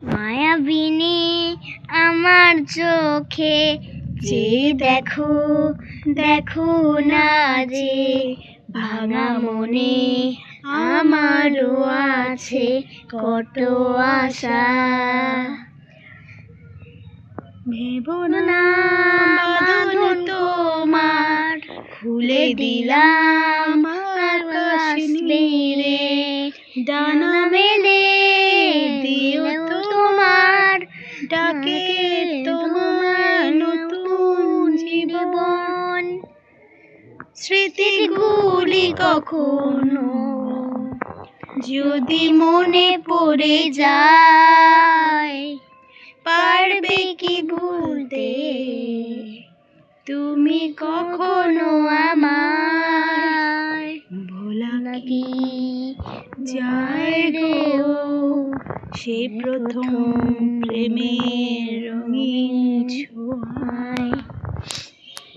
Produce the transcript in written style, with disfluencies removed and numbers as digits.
মায়াবিনী আমার চোখে যে দেখো দেখো না যে ভাঙা মনে আমারও আছে কত আশা। ভেবো না বাঁধন তোমার খুলে দিলাম আকাশ নীলে, ডানা মেলে দিও তোমার ডাকে তোমার নতুন জীবন। স্মৃতিগুলি কখনো যদি মনে পড়ে যায়, পারবে কি ভুলতে তুমি কখনো আমায়? ভোলা কি যায় গো সে প্রথম প্রেমের রঙিন ছোঁয়ায়।